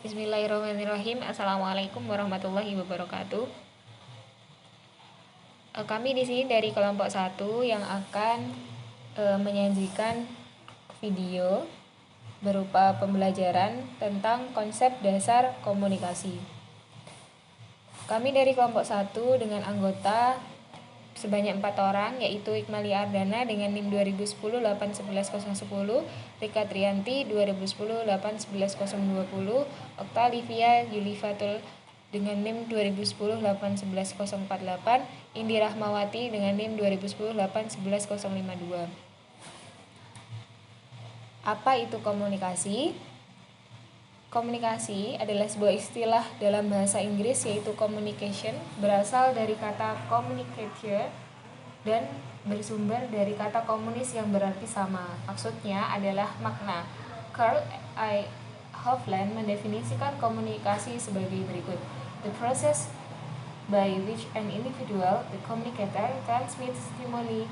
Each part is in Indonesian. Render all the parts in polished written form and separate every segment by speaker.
Speaker 1: Bismillahirrahmanirrahim. Assalamualaikum warahmatullahi wabarakatuh. Kami di sini dari kelompok 1 yang akan menyajikan video berupa pembelajaran tentang konsep dasar komunikasi. Kami dari kelompok 1 dengan anggota sebanyak 4 orang, yaitu Ikmali Ardana dengan NIM 2010-811-010, Rika Trianti 2010-811-020, Oktalivia Yulifatul dengan NIM 2010-811-048, Indi Rahmawati dengan NIM 2010-811-052. Apa itu komunikasi? Komunikasi adalah sebuah istilah dalam bahasa Inggris, yaitu communication, berasal dari kata communication dan bersumber dari kata komunis yang berarti sama. Maksudnya adalah makna. Karl I. Hofland mendefinisikan komunikasi sebagai berikut: the process by which an individual, the communicator, transmits stimuli,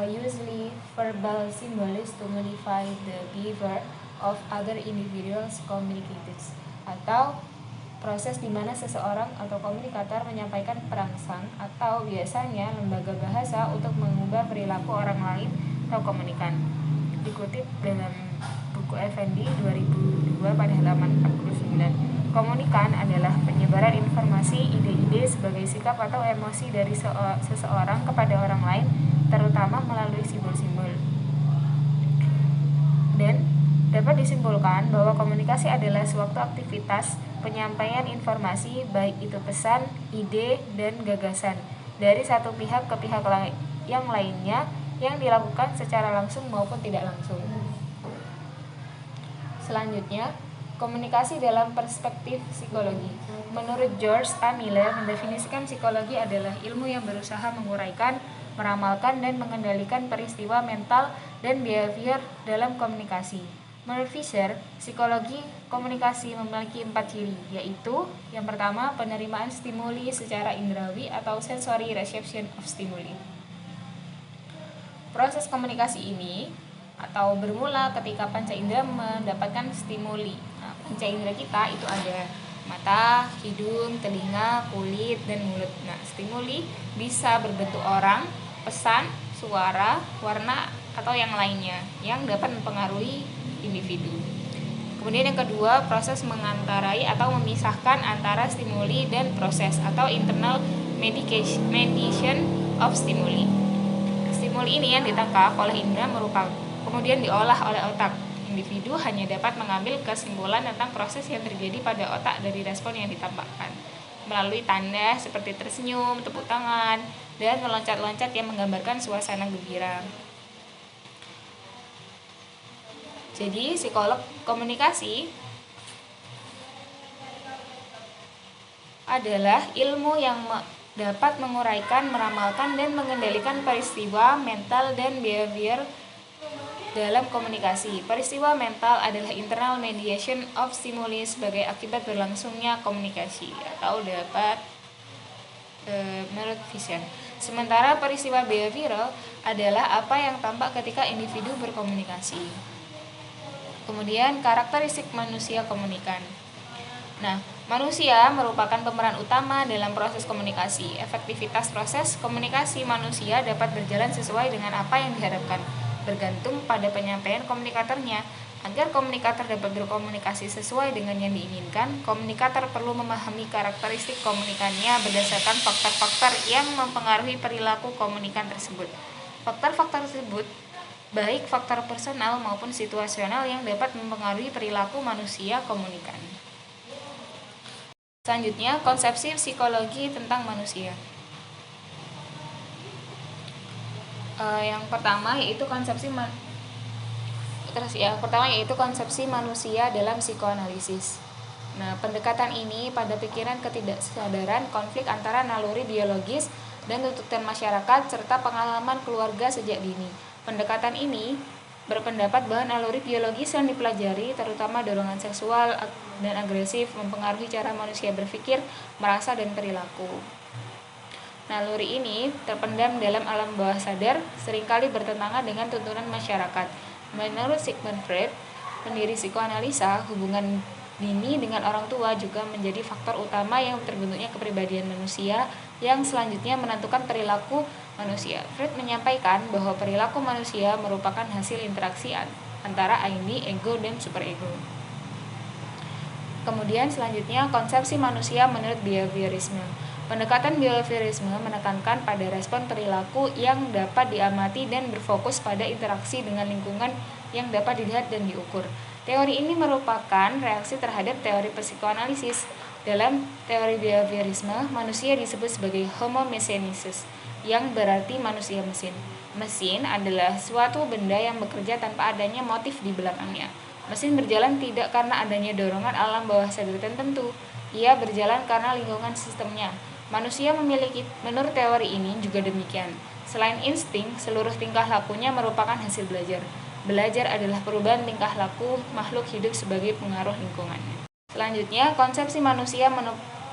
Speaker 1: usually verbal symbols, to modify the behavior of other individuals communicators, atau proses di mana seseorang atau komunikator menyampaikan perangsang atau biasanya lembaga bahasa untuk mengubah perilaku orang lain atau komunikan. Dikutip dalam buku Effendi 2002 pada halaman 49. Komunikan adalah penyebaran informasi, ide-ide sebagai sikap atau emosi dari seseorang kepada orang lain, terutama melalui simbol-simbol. Dan dapat disimpulkan bahwa komunikasi adalah suatu aktivitas penyampaian informasi, baik itu pesan, ide, dan gagasan, dari satu pihak ke pihak yang lainnya, yang dilakukan secara langsung maupun tidak langsung. Selanjutnya, komunikasi dalam perspektif psikologi. Menurut George A. Miller, mendefinisikan psikologi adalah ilmu yang berusaha menguraikan, meramalkan, dan mengendalikan peristiwa mental dan behavior dalam komunikasi. Menurut Fisher, psikologi komunikasi memiliki 4 ciri, yaitu yang pertama, penerimaan stimuli secara indrawi atau sensory reception of stimuli. Proses komunikasi ini atau bermula ketika panca indera mendapatkan stimuli. Nah, panca indera kita itu ada mata, hidung, telinga, kulit, dan mulut. Nah, stimuli bisa berbentuk orang, pesan, suara, warna, atau yang lainnya yang dapat mempengaruhi individu. Kemudian yang kedua, proses mengantarai atau memisahkan antara stimuli dan proses atau internal mediation of stimuli. Stimuli ini yang ditangkap oleh indera kemudian diolah oleh otak. Individu hanya dapat mengambil kesimpulan tentang proses yang terjadi pada otak dari respon yang ditampakkan melalui tanda seperti tersenyum, tepuk tangan, dan meloncat-loncat yang menggambarkan suasana gembira. Jadi, psikolog komunikasi adalah ilmu yang dapat menguraikan, meramalkan, dan mengendalikan peristiwa mental dan behavior dalam komunikasi. Peristiwa mental adalah internal mediation of stimuli sebagai akibat berlangsungnya komunikasi, atau dapat menurut Fisher. Sementara peristiwa behavioral adalah apa yang tampak ketika individu berkomunikasi. Kemudian karakteristik manusia komunikan. Nah, manusia merupakan pemeran utama dalam proses komunikasi. Efektivitas proses komunikasi manusia dapat berjalan sesuai dengan apa yang diharapkan, bergantung pada penyampaian komunikatornya. Agar komunikator dapat berkomunikasi sesuai dengan yang diinginkan, komunikator perlu memahami karakteristik komunikannya berdasarkan faktor-faktor yang mempengaruhi perilaku komunikan tersebut. Faktor-faktor tersebut baik faktor personal maupun situasional yang dapat mempengaruhi perilaku manusia komunikan. Selanjutnya, konsepsi psikologi tentang manusia. Yang pertama yaitu konsepsi manusia dalam psikoanalisis. Nah, pendekatan ini pada pikiran ketidaksadaran, konflik antara naluri biologis dan tuntutan masyarakat serta pengalaman keluarga sejak dini. Pendekatan ini berpendapat bahwa naluri biologis yang dipelajari, terutama dorongan seksual dan agresif, mempengaruhi cara manusia berpikir, merasa, dan perilaku. Naluri ini terpendam dalam alam bawah sadar, seringkali bertentangan dengan tuntunan masyarakat. Menurut Sigmund Freud, pendiri psikoanalisa, hubungan dini dengan orang tua juga menjadi faktor utama yang terbentuknya kepribadian manusia yang selanjutnya menentukan perilaku manusia. Freud menyampaikan bahwa perilaku manusia merupakan hasil interaksi antara ini, ego, dan superego. Kemudian selanjutnya konsepsi manusia menurut behaviorisme. Pendekatan behaviorisme menekankan pada respon perilaku yang dapat diamati dan berfokus pada interaksi dengan lingkungan yang dapat dilihat dan diukur. Teori ini merupakan reaksi terhadap teori psikoanalisis. Dalam teori behaviorisme, manusia disebut sebagai homo mesiensis, yang berarti manusia mesin. Mesin adalah suatu benda yang bekerja tanpa adanya motif di belakangnya. Mesin berjalan tidak karena adanya dorongan alam bawah sadar tertentu. Ia berjalan karena lingkungan sistemnya. Manusia memiliki, menurut teori ini juga demikian. Selain insting, seluruh tingkah lakunya merupakan hasil belajar. Belajar adalah perubahan tingkah laku makhluk hidup sebagai pengaruh lingkungannya. Selanjutnya, konsepsi manusia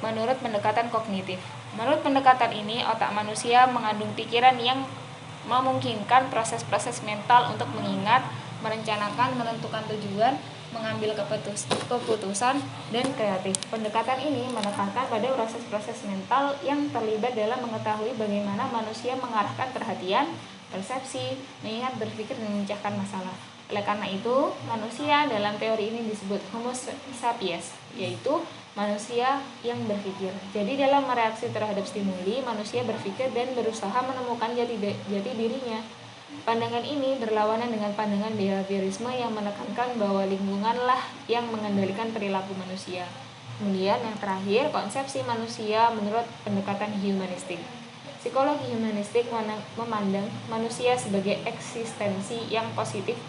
Speaker 1: menurut pendekatan kognitif. Menurut pendekatan ini, otak manusia mengandung pikiran yang memungkinkan proses-proses mental untuk mengingat, merencanakan, menentukan tujuan, mengambil keputusan, dan kreatif. Pendekatan ini menekankan pada proses-proses mental yang terlibat dalam mengetahui bagaimana manusia mengarahkan perhatian, persepsi, mengingat, berpikir, dan memecahkan masalah. Oleh karena itu, manusia dalam teori ini disebut Homo sapiens, yaitu manusia yang berpikir. Jadi dalam mereaksi terhadap stimuli, manusia berpikir dan berusaha menemukan jati dirinya. Pandangan ini berlawanan dengan pandangan behaviorisme yang menekankan bahwa lingkunganlah yang mengendalikan perilaku manusia. Kemudian yang terakhir, konsepsi manusia menurut pendekatan humanistik. Psikologi humanistik memandang manusia sebagai eksistensi yang positif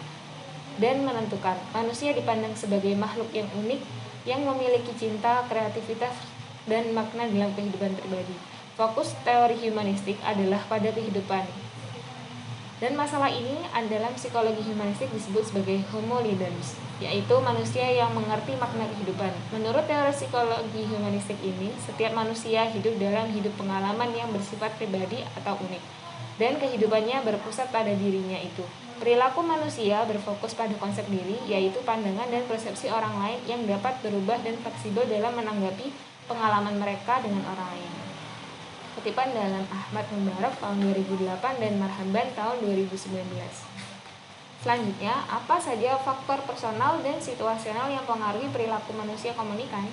Speaker 1: dan menentukan. Manusia dipandang sebagai makhluk yang unik, yang memiliki cinta, kreativitas, dan makna dalam kehidupan pribadi. Fokus teori humanistik adalah pada kehidupan. Dan masalah ini dalam psikologi humanistik disebut sebagai homo ludens, yaitu manusia yang mengerti makna kehidupan. Menurut teori psikologi humanistik ini, setiap manusia hidup dalam hidup pengalaman yang bersifat pribadi atau unik, dan kehidupannya berpusat pada dirinya itu. Perilaku manusia berfokus pada konsep diri, yaitu pandangan dan persepsi orang lain yang dapat berubah dan fleksibel dalam menanggapi pengalaman mereka dengan orang lain. Kutipan dalam Ahmad Mubarak tahun 2008 dan Marhaban tahun 2019. Selanjutnya, apa saja faktor personal dan situasional yang mempengaruhi perilaku manusia komunikan?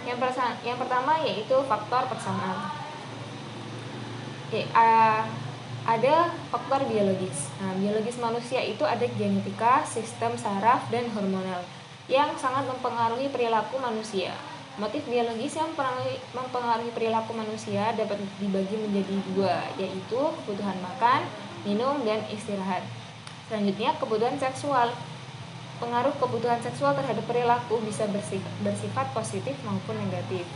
Speaker 1: Yang pertama yaitu faktor personal. Ada faktor biologis. Nah, biologis manusia itu ada genetika, sistem saraf, dan hormonal yang sangat mempengaruhi perilaku manusia. Motif biologis yang mempengaruhi perilaku manusia dapat dibagi menjadi dua, yaitu kebutuhan makan, minum, dan istirahat. Selanjutnya, kebutuhan seksual. Pengaruh kebutuhan seksual terhadap perilaku bisa bersifat positif maupun negatif.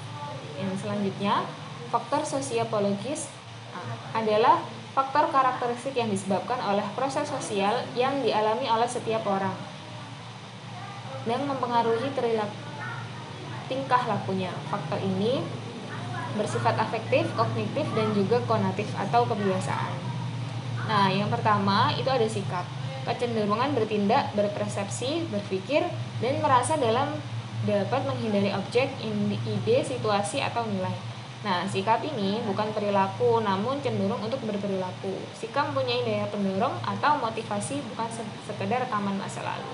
Speaker 1: Yang selanjutnya, faktor sosiopologis adalah faktor karakteristik yang disebabkan oleh proses sosial yang dialami oleh setiap orang dan mempengaruhi tingkah lakunya. Faktor ini bersifat afektif, kognitif, dan juga konatif atau kebiasaan. Nah, yang pertama itu ada sikap. Kecenderungan bertindak, berpersepsi, berpikir, dan merasa dapat menghindari objek, ide, situasi, atau nilai. Nah, sikap ini bukan perilaku, namun cenderung untuk berperilaku. Sikap mempunyai daya pendorong atau motivasi, bukan sekedar rekaman masa lalu.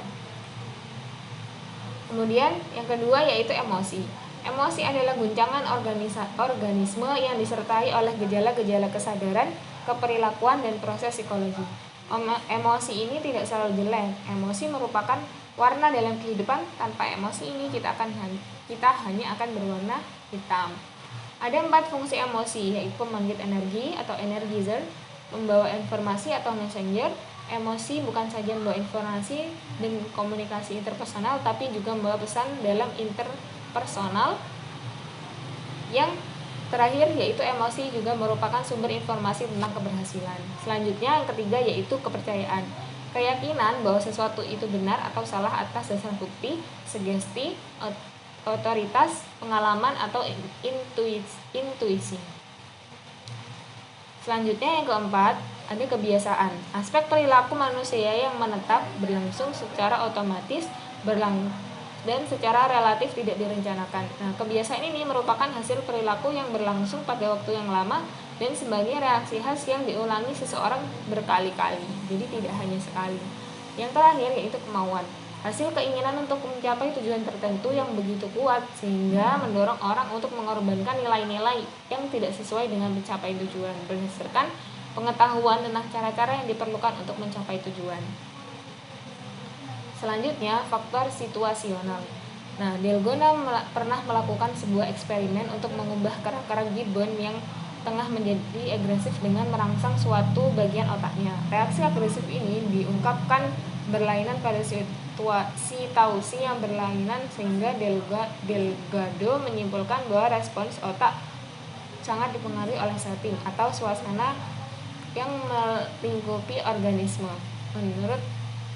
Speaker 1: Kemudian yang kedua yaitu emosi. Emosi adalah guncangan organisme yang disertai oleh gejala-gejala kesadaran, keperilakuan, dan proses psikologi. Emosi ini tidak selalu jelek. Emosi merupakan warna dalam kehidupan. Tanpa emosi ini kita hanya akan berwarna hitam. Ada 4 fungsi emosi, yaitu pembangkit energi atau energizer, membawa informasi atau messenger. Emosi bukan saja membawa informasi dan komunikasi interpersonal, tapi juga membawa pesan dalam interpersonal. Yang terakhir yaitu emosi juga merupakan sumber informasi tentang keberhasilan. Selanjutnya yang ketiga yaitu kepercayaan. Keyakinan bahwa sesuatu itu benar atau salah atas dasar bukti, sugesti, otoritas, pengalaman, atau intuisi. Selanjutnya yang keempat, ada kebiasaan. Aspek perilaku manusia yang menetap berlangsung secara otomatis dan secara relatif tidak direncanakan. Nah, kebiasaan ini merupakan hasil perilaku yang berlangsung pada waktu yang lama dan sebagai reaksi khas yang diulangi seseorang berkali-kali. Jadi tidak hanya sekali. Yang terakhir yaitu kemauan. Hasil keinginan untuk mencapai tujuan tertentu yang begitu kuat sehingga mendorong orang untuk mengorbankan nilai-nilai yang tidak sesuai dengan mencapai tujuan berdasarkan pengetahuan tentang cara-cara yang diperlukan untuk mencapai tujuan. Selanjutnya, faktor situasional. Nah, Dalgona pernah melakukan sebuah eksperimen untuk mengubah karakter Gibbon yang tengah menjadi agresif dengan merangsang suatu bagian otaknya. Reaksi agresif ini diungkapkan berlainan pada situasi tausi yang berlainan sehingga Delgado menyimpulkan bahwa respons otak sangat dipengaruhi oleh setting atau suasana yang melingkupi organisme. Menurut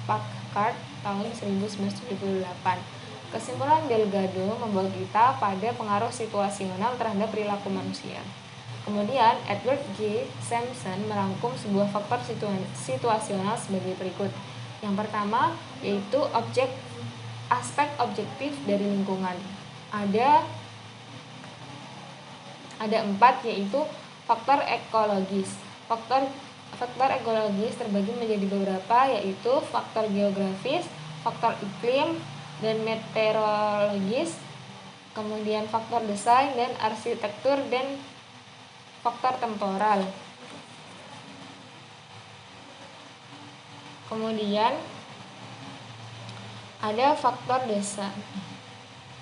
Speaker 1: Packard tahun 1978, kesimpulan Delgado membawa kita pada pengaruh situasional terhadap perilaku manusia. Kemudian Edward G. Sampson merangkum sebuah faktor situasional sebagai berikut. Yang pertama yaitu aspek objektif dari lingkungan. Ada 4 yaitu faktor ekologis. Faktor ekologis terbagi menjadi beberapa yaitu faktor geografis, faktor iklim dan meteorologis, kemudian faktor desain dan arsitektur dan faktor temporal. Kemudian ada faktor desa.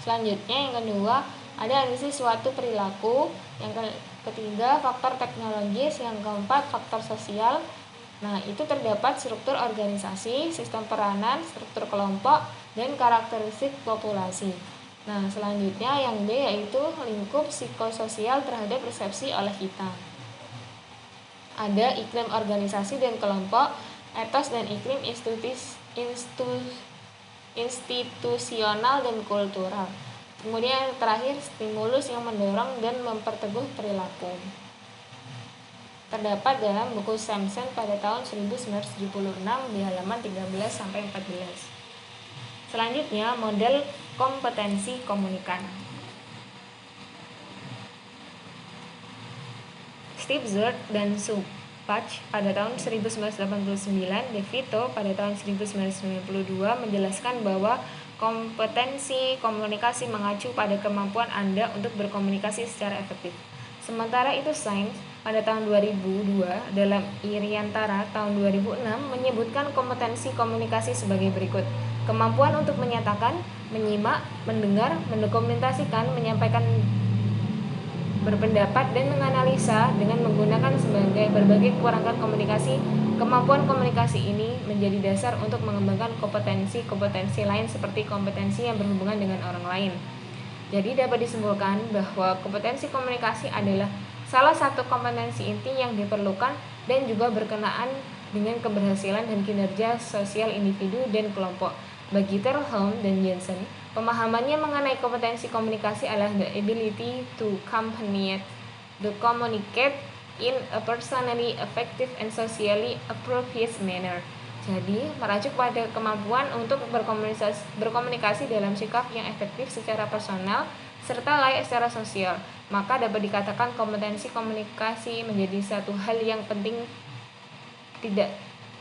Speaker 1: Selanjutnya yang kedua ada analisis suatu perilaku. Yang ketiga faktor teknologis. Yang keempat faktor sosial. Nah, itu terdapat struktur organisasi, sistem peranan, struktur kelompok, dan karakteristik populasi. Nah, selanjutnya yang B yaitu lingkup psikososial terhadap persepsi oleh kita. Ada iklim organisasi dan kelompok, etos dan iklim institusional dan kultural. Kemudian yang terakhir stimulus yang mendorong dan memperteguh perilaku. Terdapat dalam buku Sampson pada tahun 1976 di halaman 13-14. Selanjutnya, model kompetensi komunikan. Steve Zurd dan Sue Patch pada tahun 1989, De Vito pada tahun 1992 menjelaskan bahwa kompetensi komunikasi mengacu pada kemampuan Anda untuk berkomunikasi secara efektif. Sementara itu Sains pada tahun 2002 dalam Iriantara tahun 2006 menyebutkan kompetensi komunikasi sebagai berikut. Kemampuan untuk menyatakan, menyimak, mendengar, mendokumentasikan, menyampaikan berpendapat, dan menganalisa dengan menggunakan sebagai berbagai perangkat komunikasi. Kemampuan komunikasi ini menjadi dasar untuk mengembangkan kompetensi-kompetensi lain seperti kompetensi yang berhubungan dengan orang lain. Jadi dapat disimpulkan bahwa kompetensi komunikasi adalah salah satu kompetensi inti yang diperlukan dan juga berkenaan dengan keberhasilan dan kinerja sosial individu dan kelompok. Bagi Terholm dan Jensen, pemahamannya mengenai kompetensi komunikasi adalah the ability to communicate in a personally effective and socially appropriate manner. Jadi, merujuk pada kemampuan untuk berkomunikasi dalam sikap yang efektif secara personal serta layak secara sosial. Maka dapat dikatakan kompetensi komunikasi menjadi satu hal yang penting tidak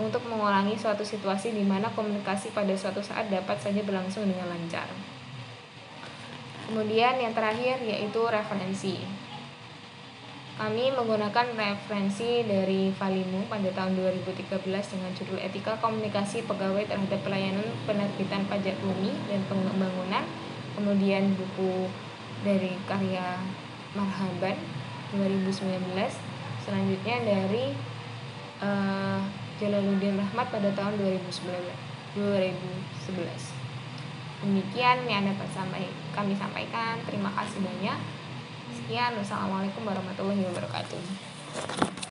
Speaker 1: untuk mengulangi suatu situasi di mana komunikasi pada suatu saat dapat saja berlangsung dengan lancar. Kemudian yang terakhir yaitu referensi. Kami menggunakan referensi dari Valimu pada tahun 2013 dengan judul Etika Komunikasi Pegawai Terhadap Pelayanan Penerbitan Pajak Bumi dan Pembangunan. Kemudian buku dari karya Marhaban 2019. Selanjutnya dari Jalaluddin Rahmat pada tahun 2011. Demikian yang dapat kami sampaikan. Terima kasih banyak. Sekian, wassalamualaikum warahmatullahi wabarakatuh.